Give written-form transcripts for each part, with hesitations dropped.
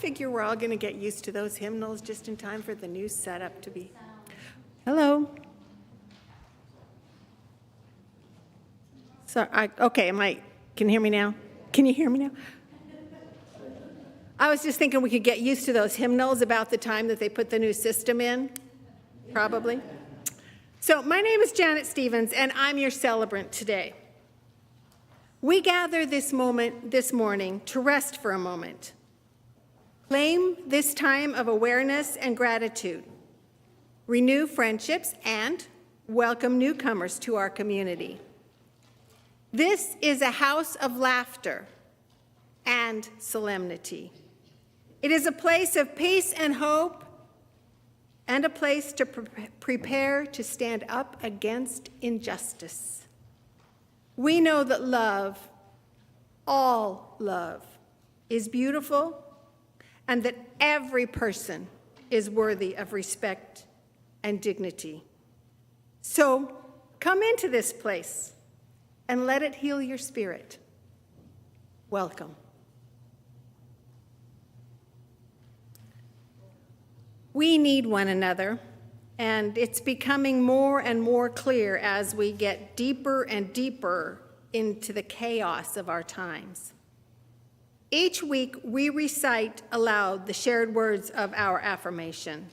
figure we're all going to get used to those hymnals just in time for the new setup to be. Hello. So, okay, can you hear me now? Can you hear me now? I was just thinking we could get used to those hymnals about the time that they put the new system in, probably. So my name is Janet Stevens, and I'm your celebrant today. We gather this morning to rest for a moment. Claim this time of awareness and gratitude. Renew friendships and welcome newcomers to our community. This is a house of laughter and solemnity. It is a place of peace and hope and a place to prepare to stand up against injustice. We know that love, all love, is beautiful and that every person is worthy of respect and dignity. So come into this place and let it heal your spirit. Welcome. We need one another, and it's becoming more and more clear as we get deeper and deeper into the chaos of our times. Each week, we recite aloud the shared words of our affirmation,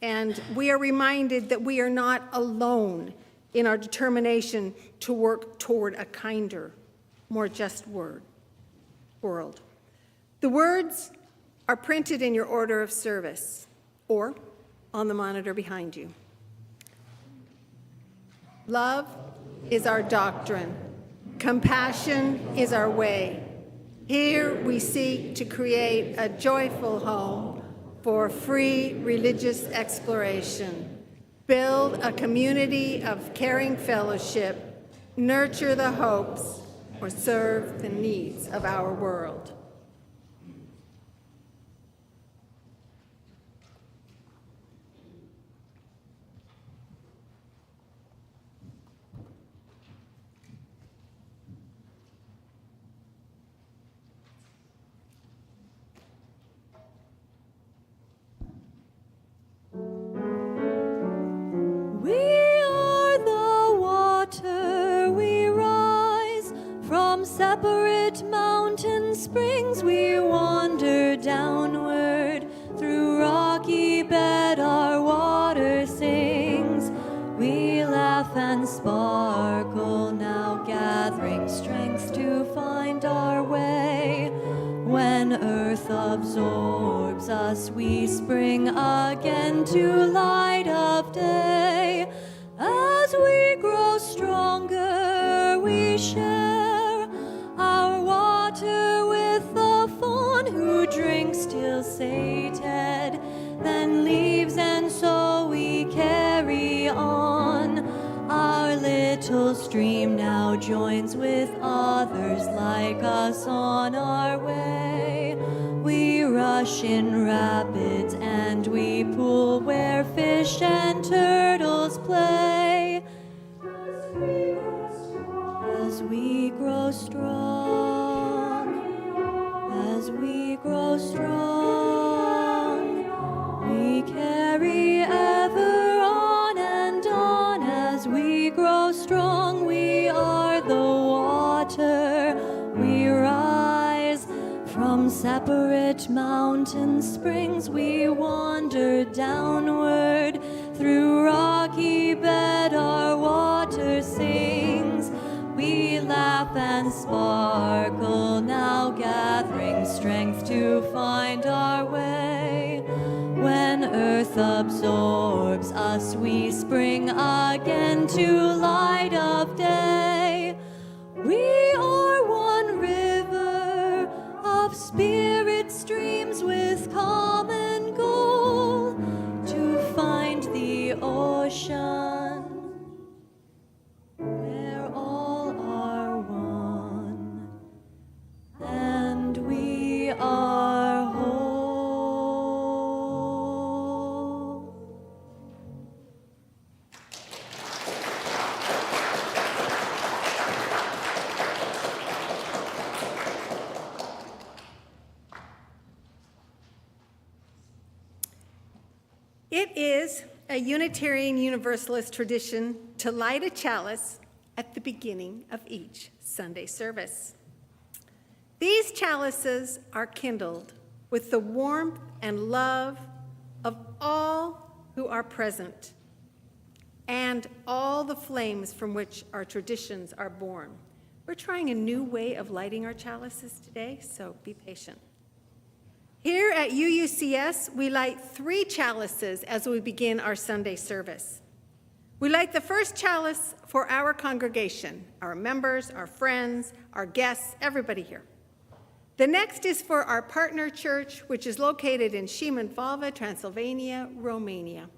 and we are reminded that we are not alone in our determination to work toward a kinder, more just world. The words are printed in your order of service or on the monitor behind you. Love is our doctrine. Compassion is our way. Here we seek to create a joyful home for free religious exploration, build a community of caring fellowship, nurture the hopes, or serve the needs of our world. Separate mountain springs, we wander downward. Through rocky bed our water sings. We laugh and sparkle, now gathering strength to find our way. When earth absorbs us, we spring again to light of day. As we grow stronger, we share our water with the fawn who drinks till sated, then leaves, and so we carry on. Our little stream now joins with others like us on our way. We rush in rapids and we pool where fish and turtles play. As we grow strong, as we grow strong, we carry ever on and on. As we grow strong, we are the water. We rise from separate mountain springs. We wander downward through rocky bed. Our water sings. We laugh and sparkle, now gathering strength to find our way. When earth absorbs us, we spring again to light of day. We are one river of spirit streams with common goal to find the ocean. And we are whole. It is a Unitarian Universalist tradition to light a chalice at the beginning of each Sunday service. These chalices are kindled with the warmth and love of all who are present and all the flames from which our traditions are born. We're trying a new way of lighting our chalices today, so be patient. Here at UUCS, we light 3 chalices as we begin our Sunday service. We light the first chalice for our congregation, our members, our friends, our guests, everybody here. The next is for our partner church, which is located in Šibenvalva, Transylvania, Romania.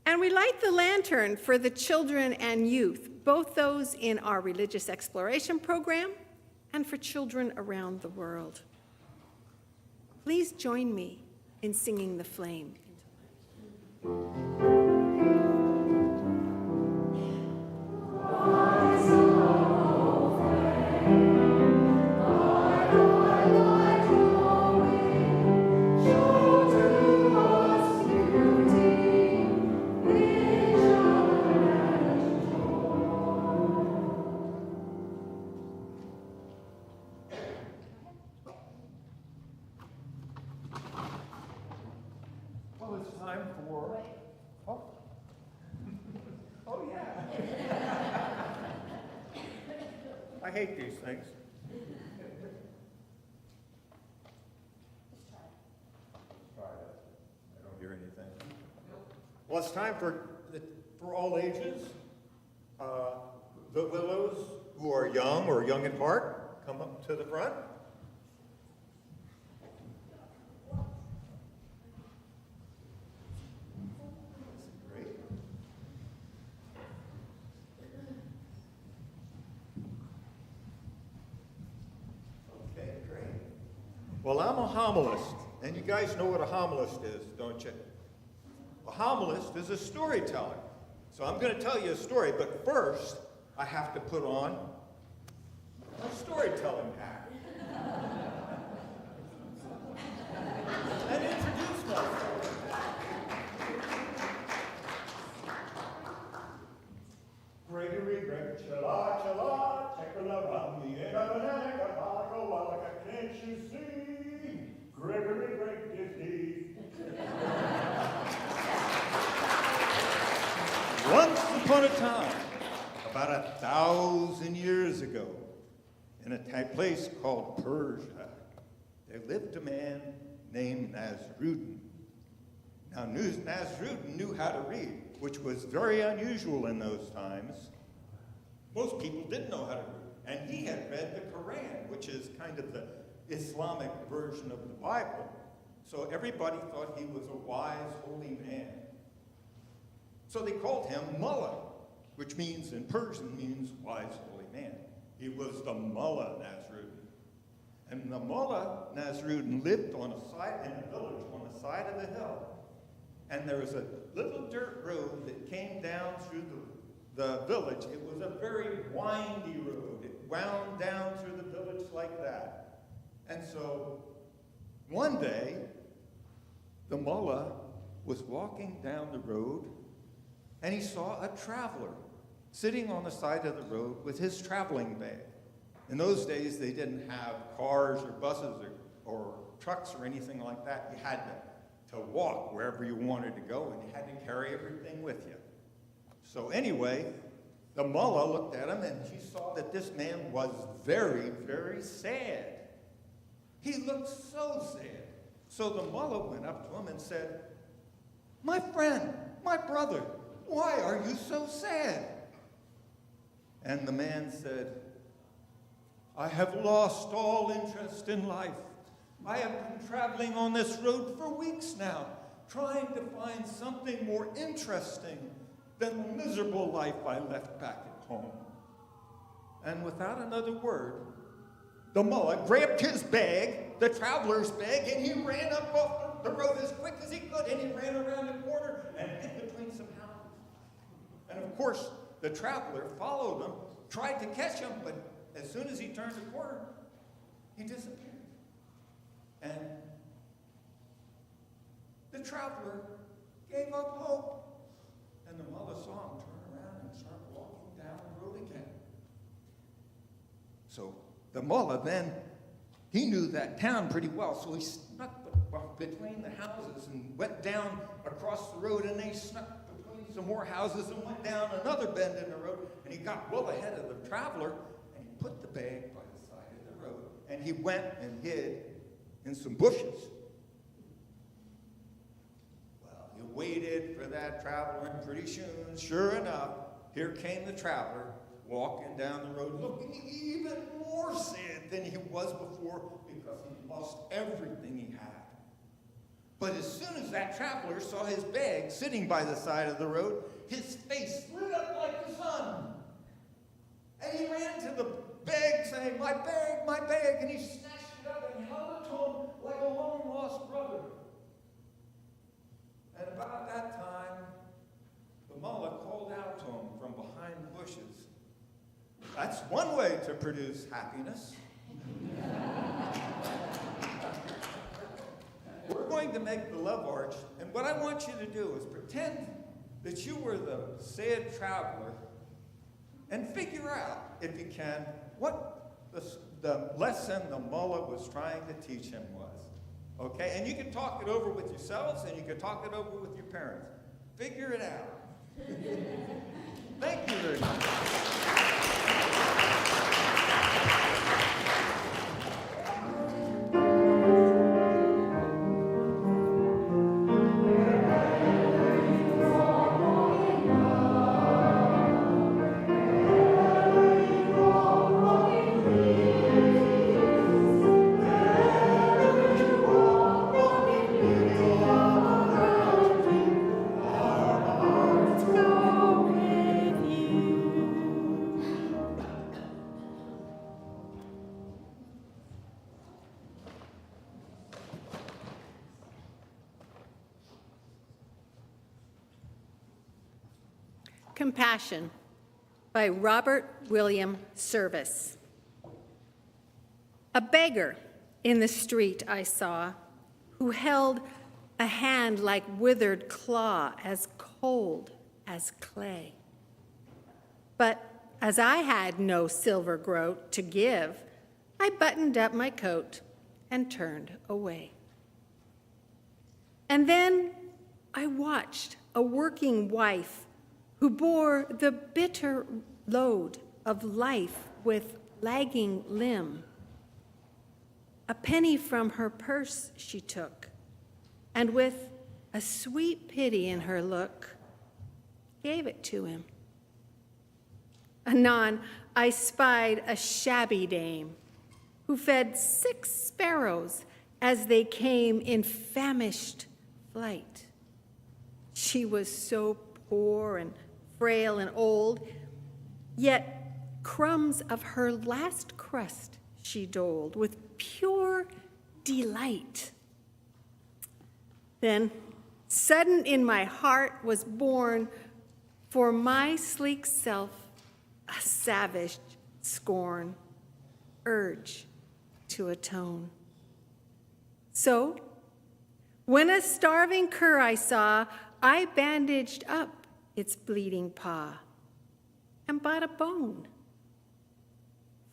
And we light the lantern for the children and youth, both those in our religious exploration program and for children around the world. Please join me in singing the flame. I hate these things. I don't hear anything. Well, it's time for all ages. The willows who are young or young at heart, come up to the front. Great. Okay, great. Well, I'm a homilist, and you guys know what a homilist is, don't you? A homilist is a storyteller. So I'm going to tell you a story, but first I have to put on a storytelling hat and introduce myself. Gregory, Gregg, chilla, chilla, check around me, and can't you see? Gregory, Gregg is he. Once upon a time, about 1,000 years ago, in a place called Persia, there lived a man named Nasrudin. Now, Nasrudin knew how to read, which was very unusual in those times. Most people didn't know how to read, and he had read the Quran, which is kind of the Islamic version of the Bible. So everybody thought he was a wise, holy man. So they called him Mullah, which means, in Persian, means wise, holy man. He was the Mullah Nasrudin. And the Mullah Nasrudin lived on a side, in a village on the side of the hill. And there was a little dirt road that came down through the village. It was a very windy road. It wound down through the village like that. And so one day, the Mullah was walking down the road, and he saw a traveler sitting on the side of the road with his traveling bag. In those days, they didn't have cars or buses or trucks or anything like that. You had to walk wherever you wanted to go, and you had to carry everything with you. So anyway, the Mullah looked at him, and he saw that this man was very, very sad. He looked so sad. So the Mullah went up to him and said, "My friend, my brother, why are you so sad?" And the man said, "I have lost all interest in life. I have been traveling on this road for weeks now, trying to find something more interesting than the miserable life I left back at home." And without another word, the Mullah grabbed his bag, the traveler's bag, and he ran up off the road as quick as he could, and he ran around the corner and hid between some houses. And of course, the traveler followed him, tried to catch him, but as soon as he turned the corner, he disappeared. And the traveler gave up hope. And the mother saw him turn around and start walking down the road again. So the mullah then, he knew that town pretty well, so he snuck between the houses and went down across the road, and then he snuck between some more houses and went down another bend in the road, and he got well ahead of the traveler, and he put the bag by the side of the road, and he went and hid in some bushes. Well, he waited for that traveler, and pretty soon, sure enough, here came the traveler, walking down the road, looking even more sad than he was before because he lost everything he had. But as soon as that traveler saw his bag sitting by the side of the road, his face lit up like the sun. And he ran to the bag saying, my bag, and he snatched it up and held it to him like a long-lost brother. And about that time, the mullah called out to him from behind the bushes. That's one way to produce happiness. We're going to make the love arch, and what I want you to do is pretend that you were the sad traveler and figure out, if you can, what the lesson the mullah was trying to teach him was. Okay? And you can talk it over with yourselves, and you can talk it over with your parents. Figure it out. Thank you very much. Compassion by Robert William Service. A beggar in the street I saw, who held a hand like withered claw, as cold as clay. But as I had no silver groat to give, I buttoned up my coat and turned away. And then I watched a working wife who bore the bitter load of life with lagging limb. A penny from her purse she took, and with a sweet pity in her look, gave it to him. Anon, I spied a shabby dame who fed 6 sparrows as they came in famished flight. She was so poor and frail and old, yet crumbs of her last crust she doled with pure delight. Then, sudden in my heart was born for my sleek self a savage scorn, urge to atone. So, when a starving cur I saw, I bandaged up its bleeding paw and bought a bone.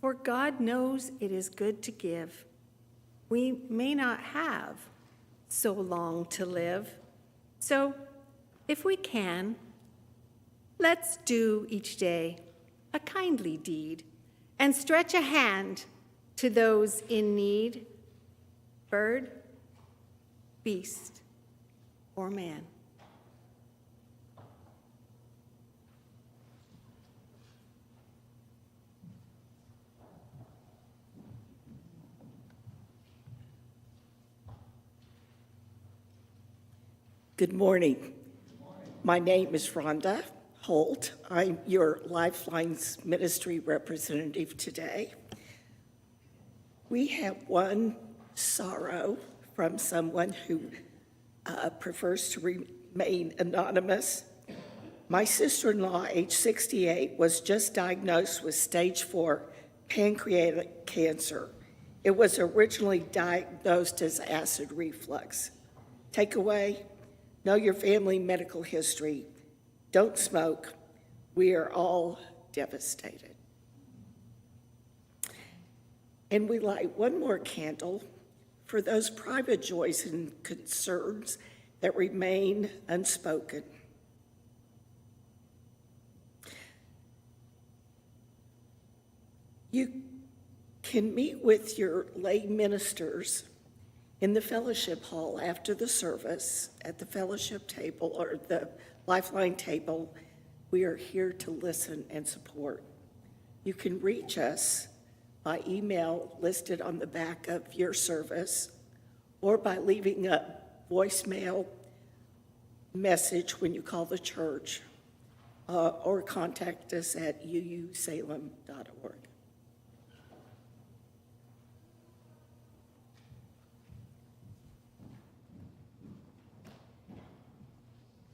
For God knows it is good to give. We may not have so long to live. So if we can, let's do each day a kindly deed and stretch a hand to those in need, bird, beast, or man. Good morning. My name is Rhonda Holt. I'm your Lifelines Ministry representative today. We have one sorrow from someone who prefers to remain anonymous. My sister-in-law, age 68, was just diagnosed with stage 4 pancreatic cancer. It was originally diagnosed as acid reflux. Takeaway: Know your family medical history. Don't smoke. We are all devastated. And we light one more candle for those private joys and concerns that remain unspoken. You can meet with your lay ministers in the fellowship hall after the service at the fellowship table or the Lifeline table. We are here to listen and support. You can reach us by email listed on the back of your service or by leaving a voicemail message when you call the church or contact us at uusalem.org.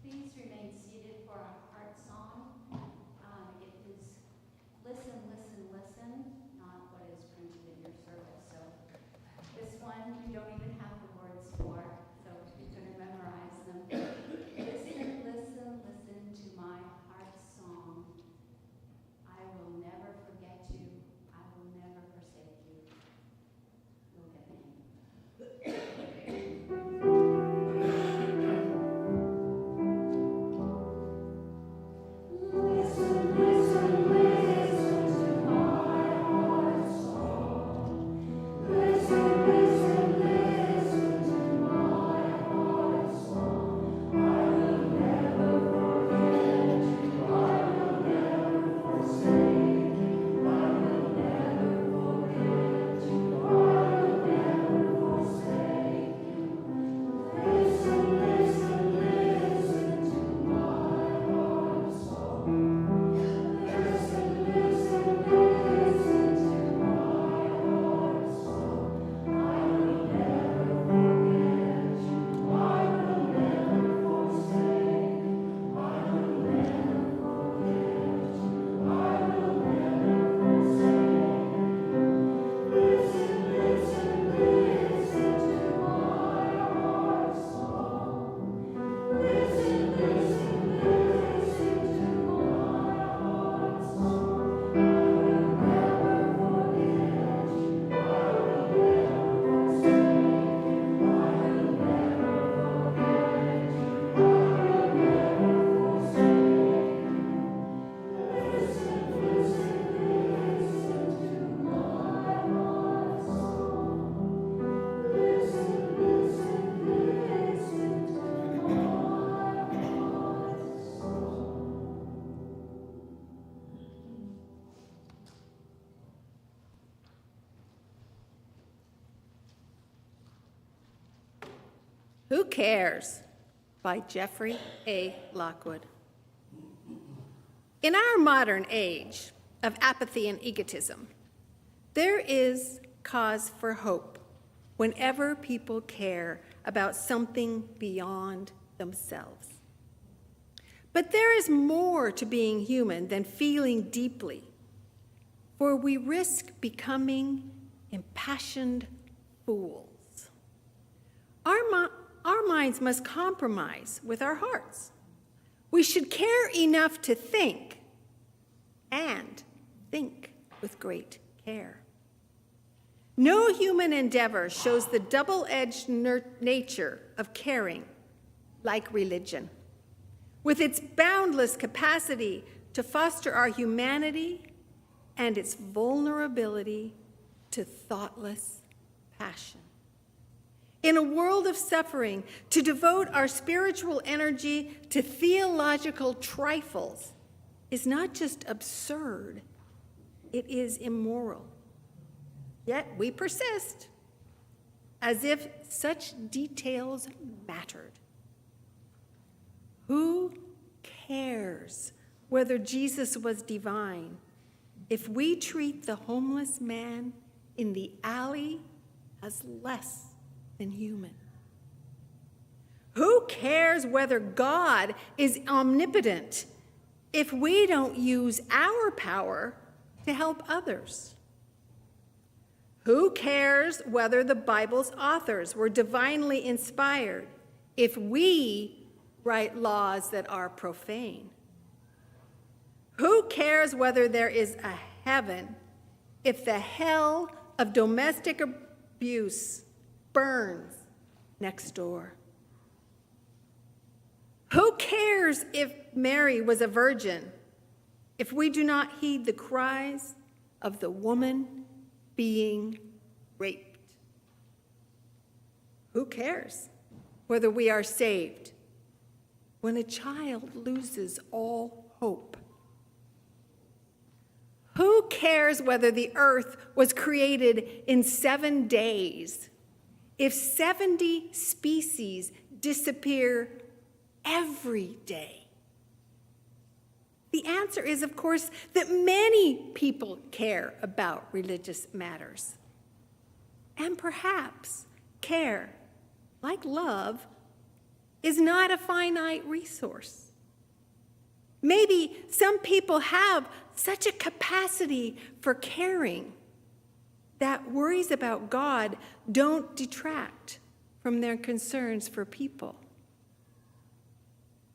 Please remain seated for our heart song. It is Listen, Listen, Listen, not what is printed in your service. So this one you don't even have the words for, so you can memorize them. Listen, listen, listen to my heart song. I will never forget you. I will never forsake you. Look at me. Who Cares? By Jeffrey A. Lockwood. In our modern age of apathy and egotism, there is cause for hope whenever people care about something beyond themselves. But there is more to being human than feeling deeply, for we risk becoming impassioned fools. Our minds must compromise with our hearts. We should care enough to think, and think with great care. No human endeavor shows the double-edged nature of caring like religion, with its boundless capacity to foster our humanity and its vulnerability to thoughtless passion. In a world of suffering, to devote our spiritual energy to theological trifles is not just absurd, it is immoral. Yet we persist, as if such details mattered. Who cares whether Jesus was divine if we treat the homeless man in the alley as less than human? Who cares whether God is omnipotent if we don't use our power to help others? Who cares whether the Bible's authors were divinely inspired if we write laws that are profane? Who cares whether there is a heaven if the hell of domestic abuse burns next door? Who cares if Mary was a virgin if we do not heed the cries of the woman being raped? Who cares whether we are saved when a child loses all hope? Who cares whether the earth was created in 7 days if 70 species disappear every day? The answer is, of course, that many people care about religious matters. And perhaps care, like love, is not a finite resource. Maybe some people have such a capacity for caring that worries about God don't detract from their concerns for people.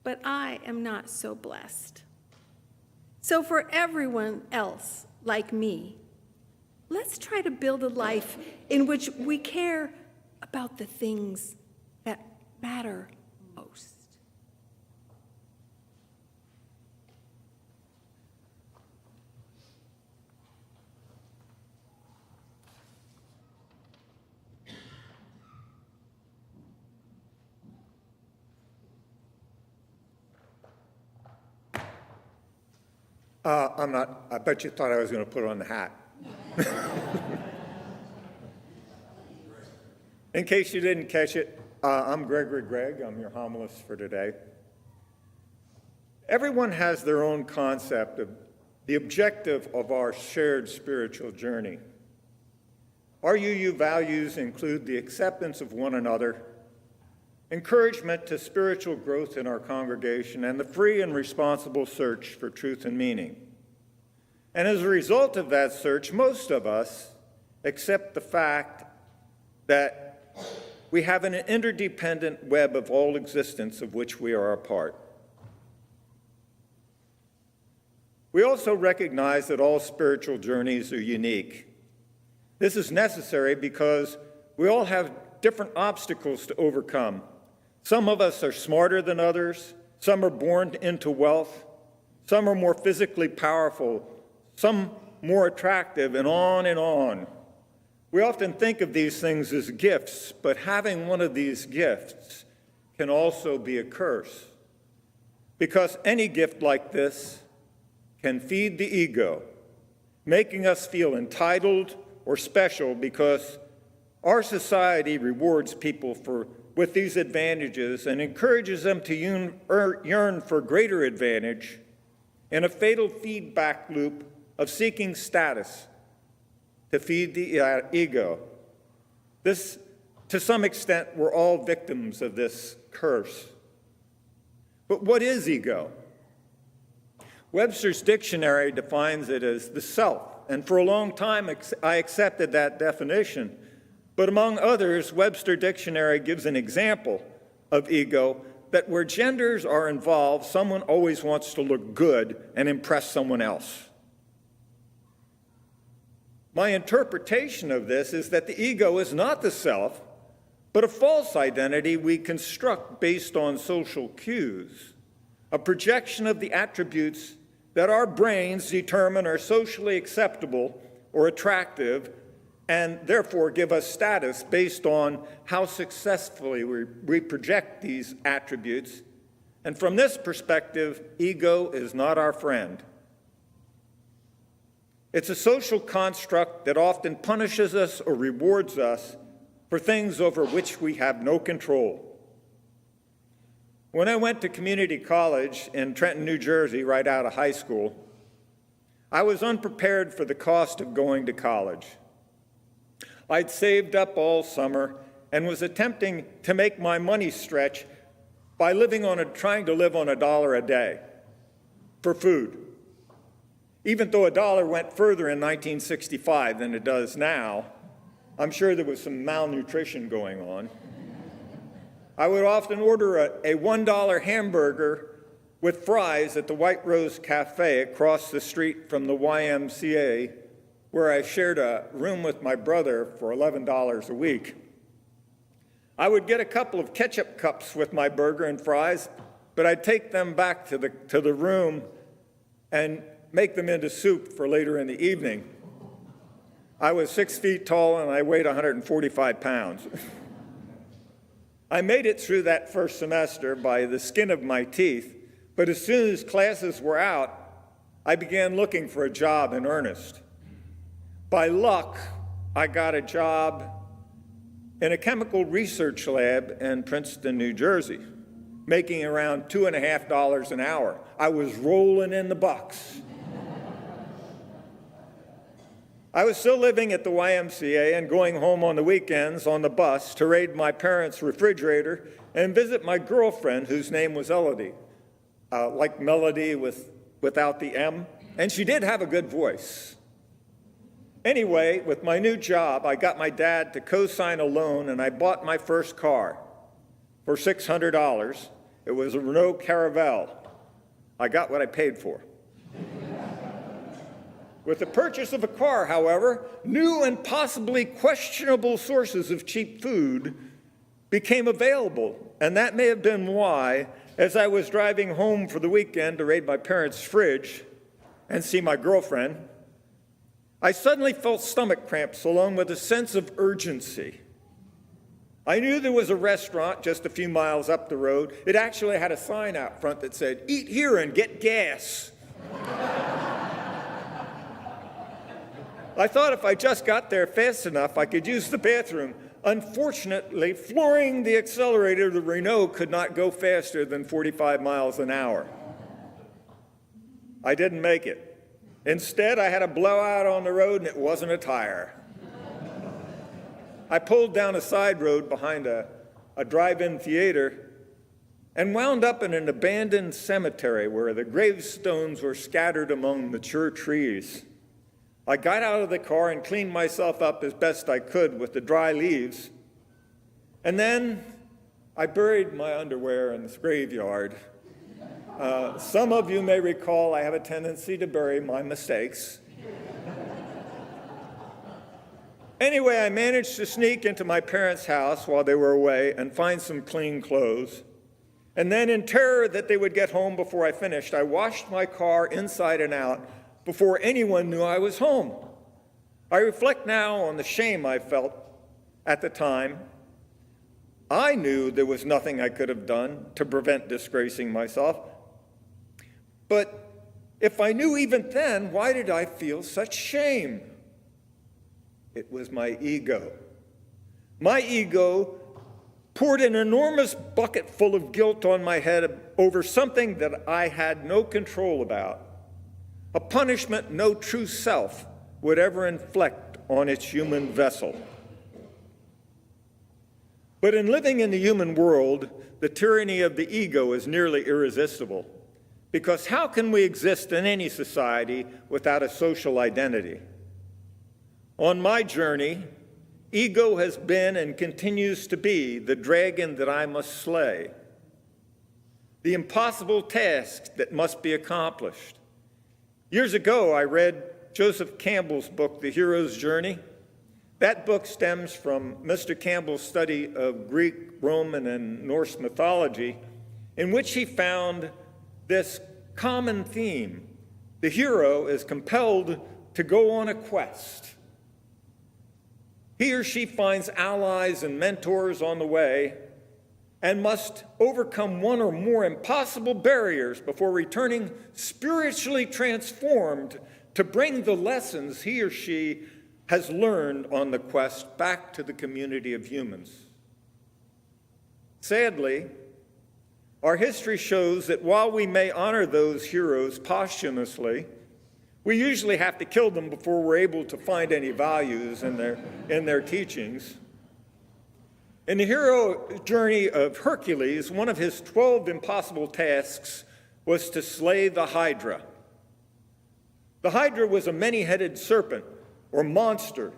But I am not so blessed. So for everyone else like me, let's try to build a life in which we care about the things that matter most. I'm not. I bet you thought I was going to put on the hat. In case you didn't catch it, I'm Gregg. I'm your homilist for today. Everyone has their own concept of the objective of our shared spiritual journey. Our UU values include the acceptance of one another, encouragement to spiritual growth in our congregation, and the free and responsible search for truth and meaning. And as a result of that search, most of us accept the fact that we have an interdependent web of all existence of which we are a part. We also recognize that all spiritual journeys are unique. This is necessary because we all have different obstacles to overcome. Some of us are smarter than others, some are born into wealth, some are more physically powerful, some more attractive, and on and on. We often think of these things as gifts, but having one of these gifts can also be a curse. Because any gift like this can feed the ego, making us feel entitled or special because our society rewards people with these advantages and encourages them to yearn for greater advantage in a fatal feedback loop of seeking status to feed the ego. This, to some extent, we're all victims of this curse. But what is ego? Webster's dictionary defines it as the self, and for a long time I accepted that definition. But among others, Webster Dictionary gives an example of ego that where genders are involved, someone always wants to look good and impress someone else. My interpretation of this is that the ego is not the self, but a false identity we construct based on social cues, a projection of the attributes that our brains determine are socially acceptable or attractive, and therefore give us status based on how successfully we project these attributes. And from this perspective, ego is not our friend. It's a social construct that often punishes us or rewards us for things over which we have no control. When I went to community college in Trenton, New Jersey, right out of high school, I was unprepared for the cost of going to college. I'd saved up all summer and was attempting to make my money stretch by trying to live on $1 a day for food. Even though $1 went further in 1965 than it does now, I'm sure there was some malnutrition going on. I would often order a $1 hamburger with fries at the White Rose Cafe across the street from the YMCA, where I shared a room with my brother for $11 a week. I would get a couple of ketchup cups with my burger and fries, but I'd take them back to the room and make them into soup for later in the evening. I was 6 feet tall and I weighed 145 pounds. I made it through that first semester by the skin of my teeth, but as soon as classes were out, I began looking for a job in earnest. By luck, I got a job in a chemical research lab in Princeton, New Jersey, making around $2.50 an hour. I was rolling in the bucks. I was still living at the YMCA and going home on the weekends on the bus to raid my parents' refrigerator and visit my girlfriend, whose name was Elodie, like melody without the M, and she did have a good voice. Anyway, with my new job, I got my dad to co-sign a loan, and I bought my first car for $600. It was a Renault Caravelle. I got what I paid for. With the purchase of a car, however, new and possibly questionable sources of cheap food became available, and that may have been why, as I was driving home for the weekend to raid my parents' fridge and see my girlfriend, I suddenly felt stomach cramps along with a sense of urgency. I knew there was a restaurant just a few miles up the road. It actually had a sign out front that said, "Eat here and get gas." I thought if I just got there fast enough, I could use the bathroom. Unfortunately, flooring the accelerator, the Renault could not go faster than 45 miles an hour. I didn't make it. Instead, I had a blowout on the road, and it wasn't a tire. I pulled down a side road behind a drive-in theater and wound up in an abandoned cemetery where the gravestones were scattered among mature trees. I got out of the car and cleaned myself up as best I could with the dry leaves. And then I buried my underwear in this graveyard. Some of you may recall I have a tendency to bury my mistakes. Anyway, I managed to sneak into my parents' house while they were away and find some clean clothes. And then, in terror that they would get home before I finished, I washed my car inside and out before anyone knew I was home. I reflect now on the shame I felt at the time. I knew there was nothing I could have done to prevent disgracing myself. But if I knew even then, why did I feel such shame? It was my ego. My ego poured an enormous bucket full of guilt on my head over something that I had no control about, a punishment no true self would ever inflict on its human vessel. But in living in the human world, the tyranny of the ego is nearly irresistible. Because how can we exist in any society without a social identity? On my journey, ego has been and continues to be the dragon that I must slay, the impossible task that must be accomplished. Years ago, I read Joseph Campbell's book, The Hero's Journey. That book stems from Mr. Campbell's study of Greek, Roman, and Norse mythology, in which he found this common theme. The hero is compelled to go on a quest. He or she finds allies and mentors on the way and must overcome one or more impossible barriers before returning spiritually transformed to bring the lessons he or she has learned on the quest back to the community of humans. Sadly, our history shows that while we may honor those heroes posthumously, we usually have to kill them before we're able to find any values in their teachings. In the hero journey of Hercules, one of his 12 impossible tasks was to slay the Hydra. The Hydra was a many-headed serpent, or monster,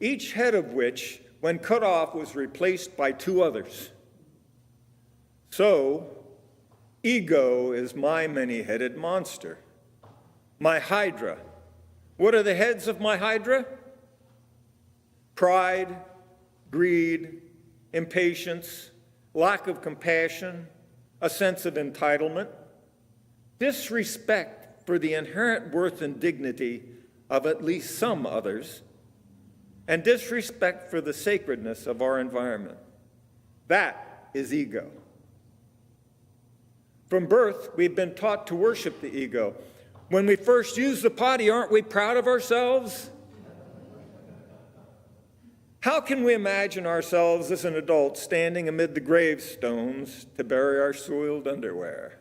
each head of which, when cut off, was replaced by two others. So, ego is my many-headed monster, my hydra. What are the heads of my hydra? Pride, greed, impatience, lack of compassion, a sense of entitlement, disrespect for the inherent worth and dignity of at least some others, and disrespect for the sacredness of our environment. That is ego. From birth, we've been taught to worship the ego. When we first use the potty, aren't we proud of ourselves? How can we imagine ourselves as an adult standing amid the gravestones to bury our soiled underwear?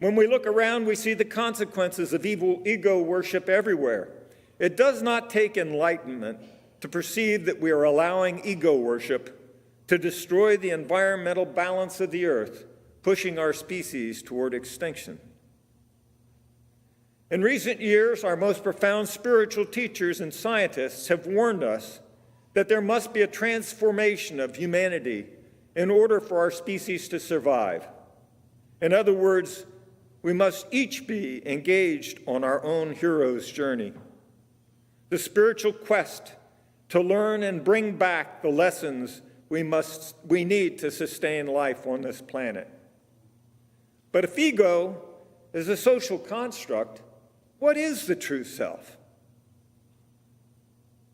When we look around, we see the consequences of evil ego worship everywhere. It does not take enlightenment to perceive that we are allowing ego worship to destroy the environmental balance of the earth, pushing our species toward extinction. In recent years, our most profound spiritual teachers and scientists have warned us that there must be a transformation of humanity in order for our species to survive. In other words, we must each be engaged on our own hero's journey. The spiritual quest to learn and bring back the lessons we need to sustain life on this planet. But if ego is a social construct, what is the true self?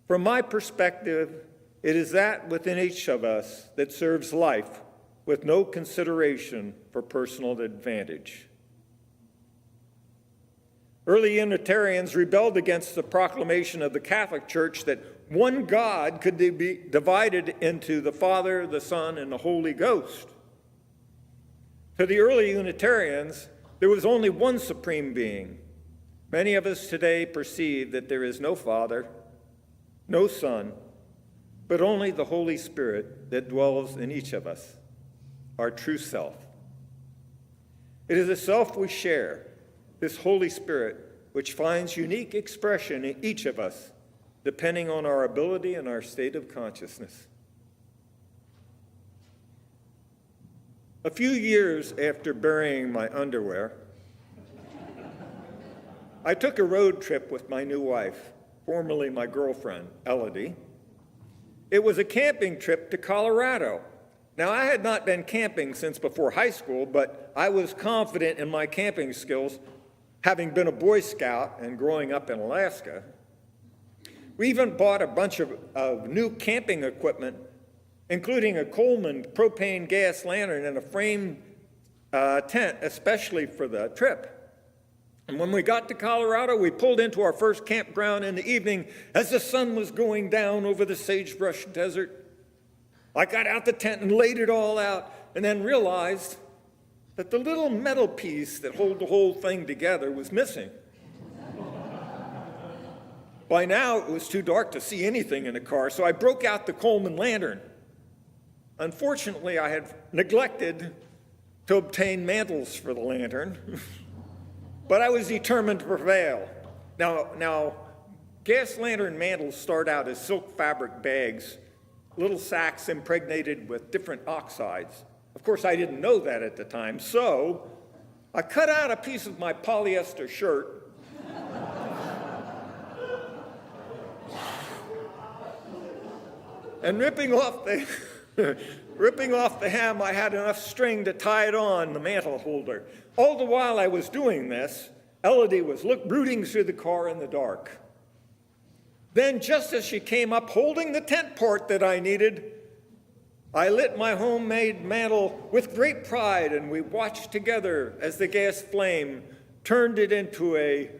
From my perspective, it is that within each of us that serves life with no consideration for personal advantage. Early Unitarians rebelled against the proclamation of the Catholic Church that one God could be divided into the Father, the Son, and the Holy Ghost. To the early Unitarians, there was only one supreme being. Many of us today perceive that there is no Father, no Son, but only the Holy Spirit that dwells in each of us, our true self. It is a self we share, this Holy Spirit, which finds unique expression in each of us, depending on our ability and our state of consciousness. A few years after burying my underwear, I took a road trip with my new wife, formerly my girlfriend, Elodie. It was a camping trip to Colorado. Now, I had not been camping since before high school, but I was confident in my camping skills, having been a Boy Scout and growing up in Alaska. We even bought a bunch of new camping equipment, including a Coleman propane gas lantern and a frame tent, especially for the trip. And when we got to Colorado, we pulled into our first campground in the evening as the sun was going down over the sagebrush desert. I got out the tent and laid it all out, and then realized that the little metal piece that held the whole thing together was missing. By now, it was too dark to see anything in the car, so I broke out the Coleman lantern. Unfortunately, I had neglected to obtain mantles for the lantern. But I was determined to prevail. Now, gas lantern mantles start out as silk fabric bags, little sacks impregnated with different oxides. Of course, I didn't know that at the time, so I cut out a piece of my polyester shirt and ripping off the hem, I had enough string to tie it on the mantle holder. All the while I was doing this, Elodie was rooting through the car in the dark. Then, just as she came up holding the tent port that I needed, I lit my homemade mantle with great pride, and we watched together as the gas flame turned it into a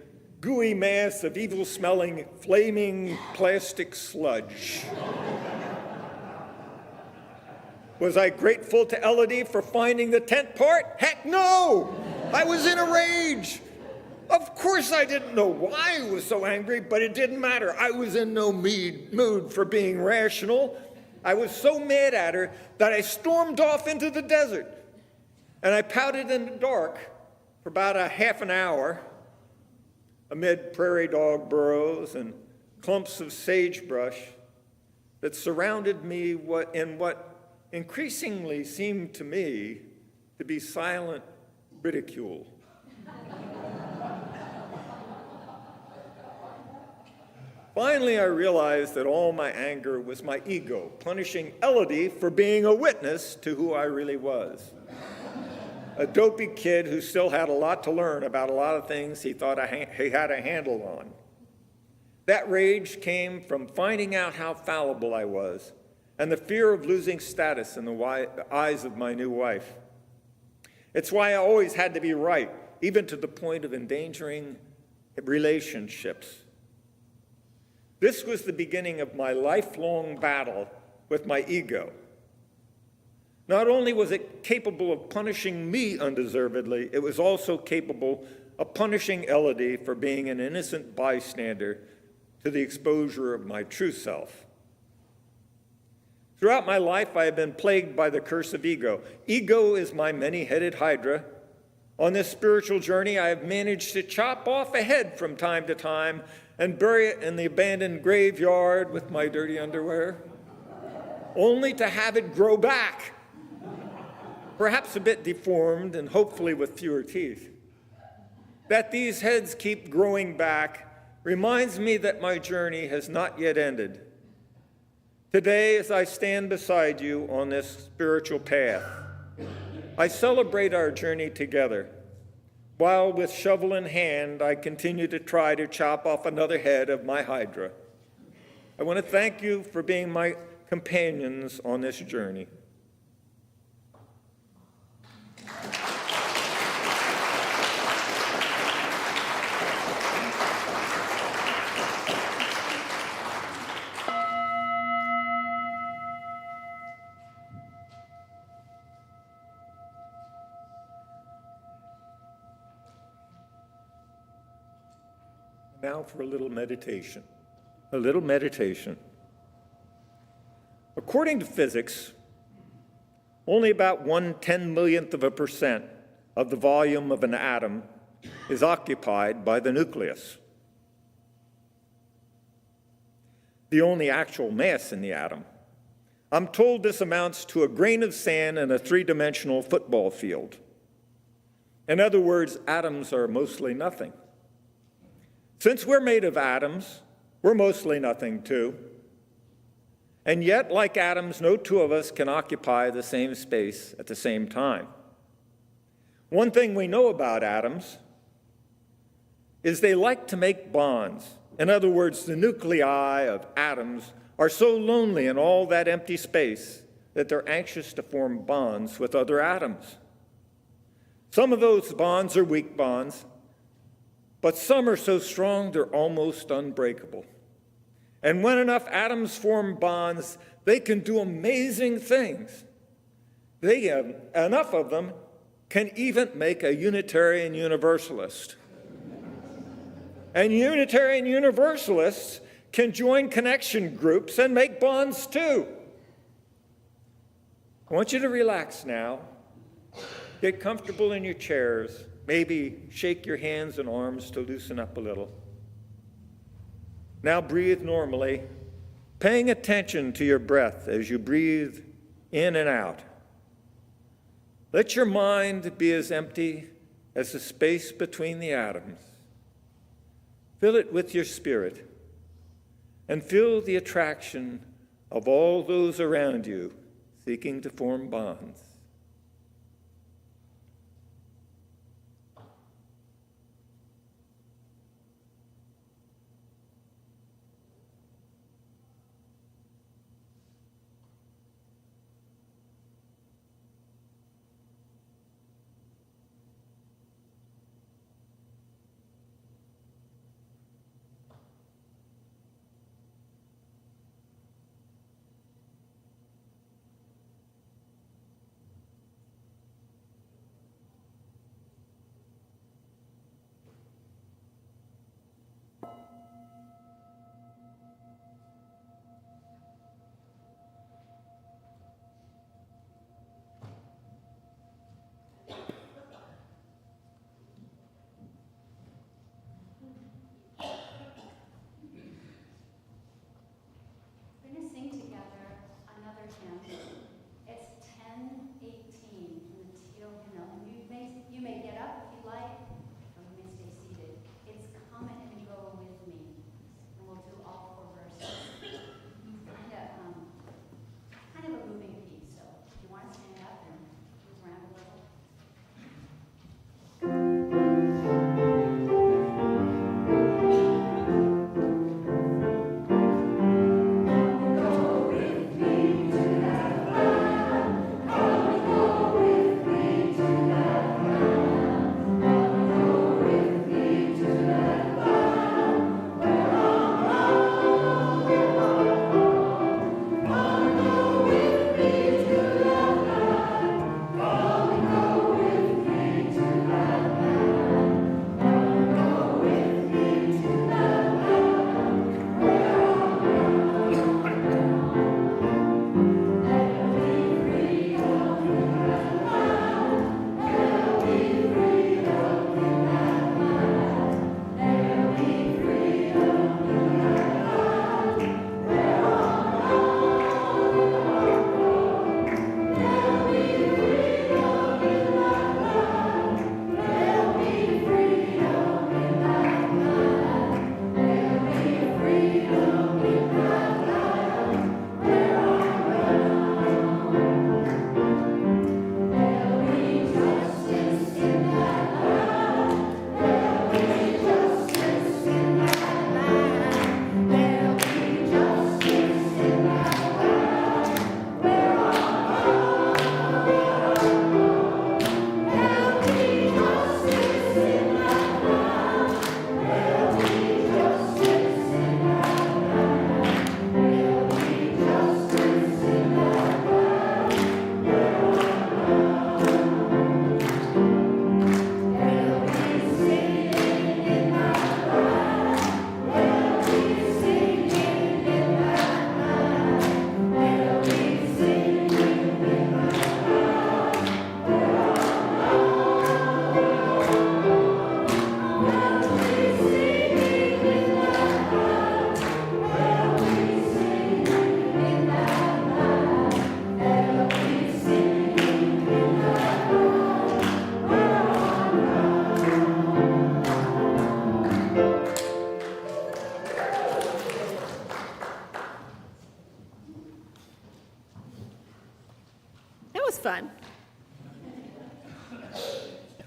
gooey mass of evil-smelling, flaming plastic sludge. Was I grateful to Elodie for finding the tent part? Heck no! I was in a rage. Of course I didn't know why I was so angry, but it didn't matter. I was in no mood for being rational. I was so mad at her that I stormed off into the desert. And I pouted in the dark for about a half an hour amid prairie dog burrows and clumps of sagebrush that surrounded me in what increasingly seemed to me to be silent ridicule. Finally, I realized that all my anger was my ego, punishing Elodie for being a witness to who I really was. A dopey kid who still had a lot to learn about a lot of things he thought he had a handle on. That rage came from finding out how fallible I was and the fear of losing status in the eyes of my new wife. It's why I always had to be right, even to the point of endangering relationships. This was the beginning of my lifelong battle with my ego. Not only was it capable of punishing me undeservedly, it was also capable of punishing Elodie for being an innocent bystander to the exposure of my true self. Throughout my life, I have been plagued by the curse of ego. Ego is my many-headed hydra. On this spiritual journey, I have managed to chop off a head from time to time and bury it in the abandoned graveyard with my dirty underwear, only to have it grow back, perhaps a bit deformed and hopefully with fewer teeth. That these heads keep growing back reminds me that my journey has not yet ended. Today, as I stand beside you on this spiritual path, I celebrate our journey together, while with shovel in hand, I continue to try to chop off another head of my hydra. I want to thank you for being my companions on this journey. Now for a little meditation. A little meditation. According to physics, only about 1/10,000,000% of the volume of an atom is occupied by the nucleus, the only actual mass in the atom. I'm told this amounts to a grain of sand in a three-dimensional football field. In other words, atoms are mostly nothing. Since we're made of atoms, we're mostly nothing too. And yet, like atoms, no two of us can occupy the same space at the same time. One thing we know about atoms is they like to make bonds. In other words, the nuclei of atoms are so lonely in all that empty space that they're anxious to form bonds with other atoms. Some of those bonds are weak bonds, but some are so strong they're almost unbreakable. And when enough atoms form bonds, they can do amazing things. Enough of them can even make a Unitarian Universalist. And Unitarian Universalists can join connection groups and make bonds too. I want you to relax now. Get comfortable in your chairs. Maybe shake your hands and arms to loosen up a little. Now breathe normally, paying attention to your breath as you breathe in and out. Let your mind be as empty as the space between the atoms. Fill it with your spirit and feel the attraction of all those around you seeking to form bonds.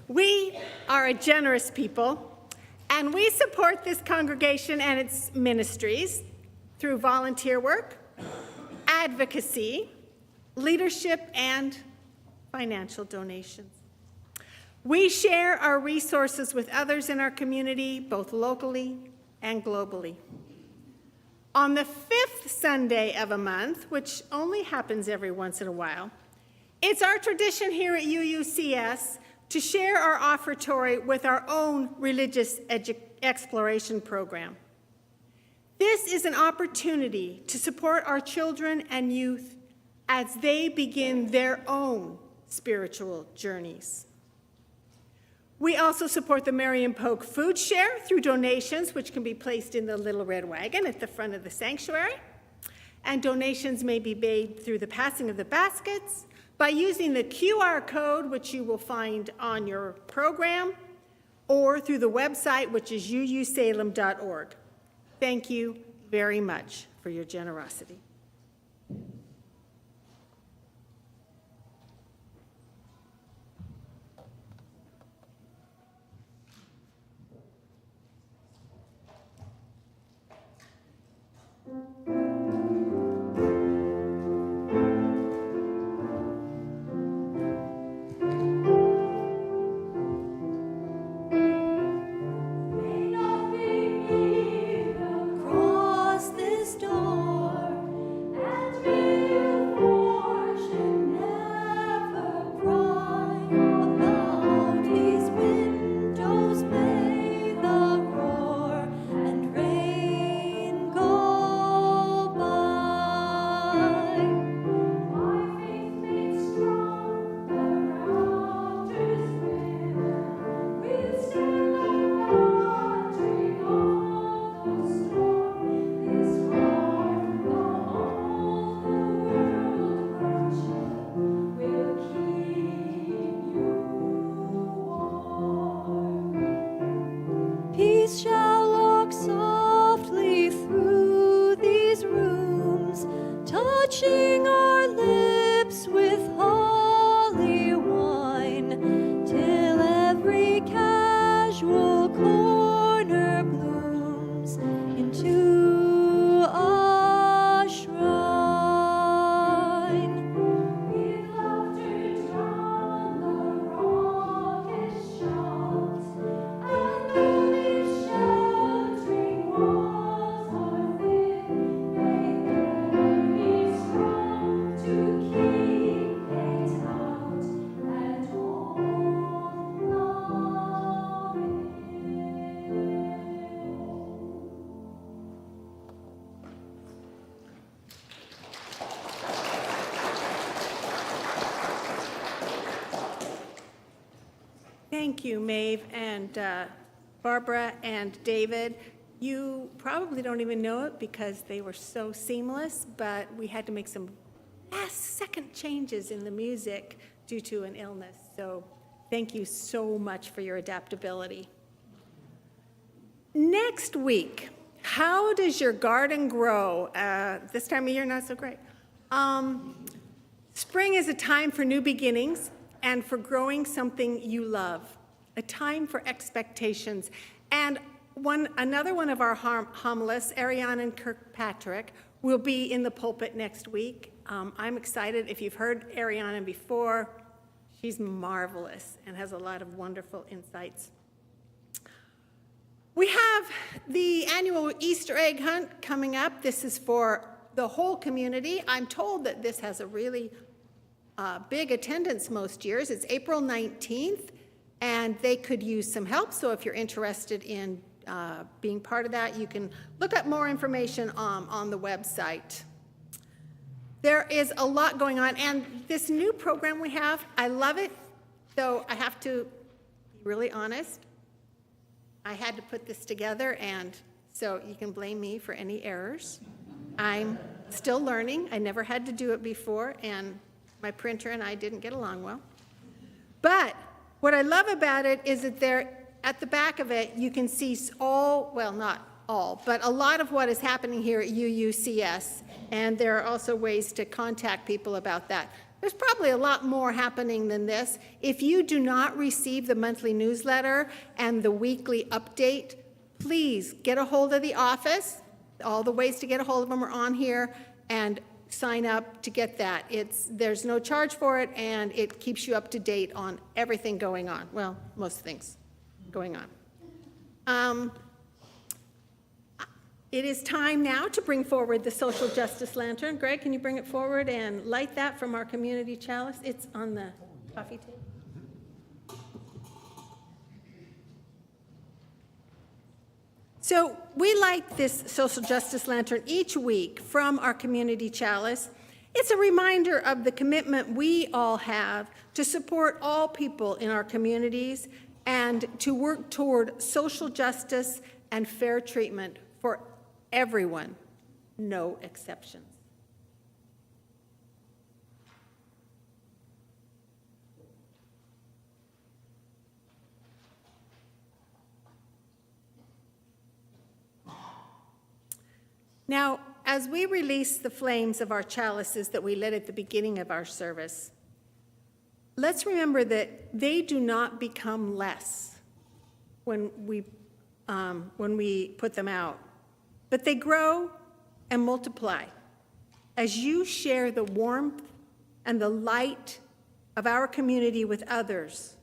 We are a generous people, and we support this congregation and its ministries through volunteer work, advocacy, leadership, and financial donations. We share our resources with others in our community, both locally and globally. On the 5th Sunday of a month, which only happens every once in a while, it's our tradition here at UUCS to share our offertory with our own religious exploration program. This is an opportunity to support our children and youth as they begin their own spiritual journeys. We also support the Marion Polk Food Share through donations, which can be placed in the little red wagon at the front of the sanctuary. And donations may be made through the passing of the baskets, by using the QR code, which you will find on your program, or through the website, which is uusalem.org. Thank you very much for your generosity. Cross this door, and may your fortune never cry. About these windows may the roar and rain go by. My faith made strong, the rafters bare. We'll stand up, watching all the storm. This heart, though all the world crush, will keep you warm. Peace shall walk softly through these rooms, touching our lips with holy wine, till every casual corner blooms into a shrine. With laughter drown the raucous shouts, and though these sheltering walls are thin, may there be strong to keep hate out and all love in. Thank you, Maeve and Barbara and David. You probably don't even know it because they were so seamless, but we had to make some last-second changes in the music due to an illness. So thank you so much for your adaptability. Next week, how does your garden grow? This time of year, not so great. Spring is a time for new beginnings and for growing something you love, a time for expectations. And another one of our homilists, Ariana Kirkpatrick, will be in the pulpit next week. I'm excited. If you've heard Ariana before, she's marvelous and has a lot of wonderful insights. We have the annual Easter egg hunt coming up. This is for the whole community. I'm told that this has a really big attendance most years. It's April 19th, and they could use some help. So if you're interested in being part of that, you can look up more information on the website. There is a lot going on, and this new program we have, I love it, though I have to be really honest. I had to put this together, and so you can blame me for any errors. I'm still learning. I never had to do it before, and my printer and I didn't get along well. But what I love about it is that there, at the back of it, you can see all, well, not all, but a lot of what is happening here at UUCS, and there are also ways to contact people about that. There's probably a lot more happening than this. If you do not receive the monthly newsletter and the weekly update, please get a hold of the office. All the ways to get a hold of them are on here, and sign up to get that. There's no charge for it, and it keeps you up to date on everything going on. Well, most things going on. It is time now to bring forward the Social Justice Lantern. Greg, can you bring it forward and light that from our community chalice? It's on the coffee table. So we light this Social Justice Lantern each week from our community chalice. It's a reminder of the commitment we all have to support all people in our communities and to work toward social justice and fair treatment for everyone, no exceptions. Now, as we release the flames of our chalices that we lit at the beginning of our service, let's remember that they do not become less when we put them out, but they grow and multiply as you share the warmth and the light of our community with others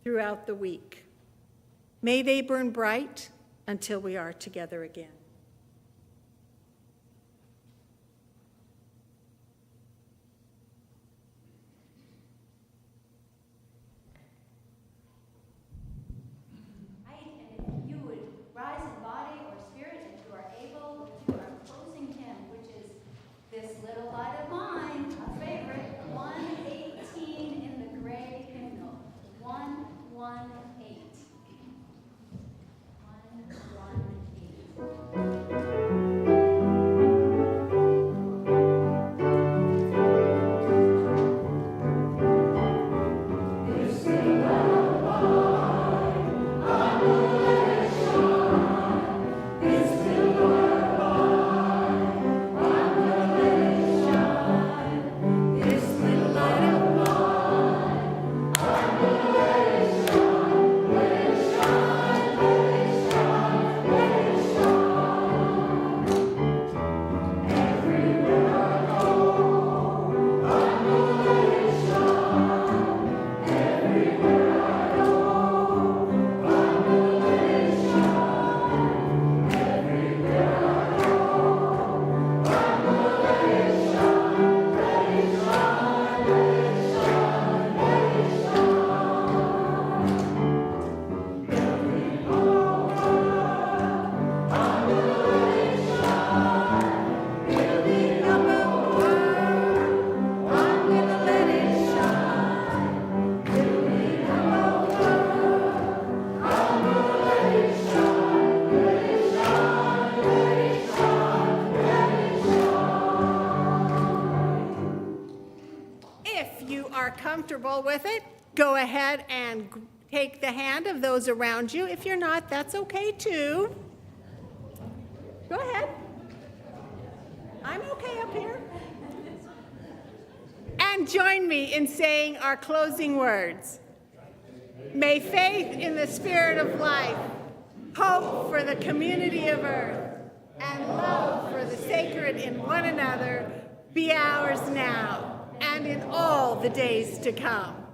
throughout the week. May they burn bright until we are together again. Rise in body or spirit if you are able to our closing hymn, which is This Little Light of Mine, a favorite, 118 in the Gregg hymnal. 118. 118. Comfortable with it, go ahead and take the hand of those around you. If you're not, that's okay too. Go ahead. I'm okay up here. And join me in saying our closing words. May faith in the spirit of life, hope for the community of earth, and love for the sacred in one another be ours now and in all the days to come.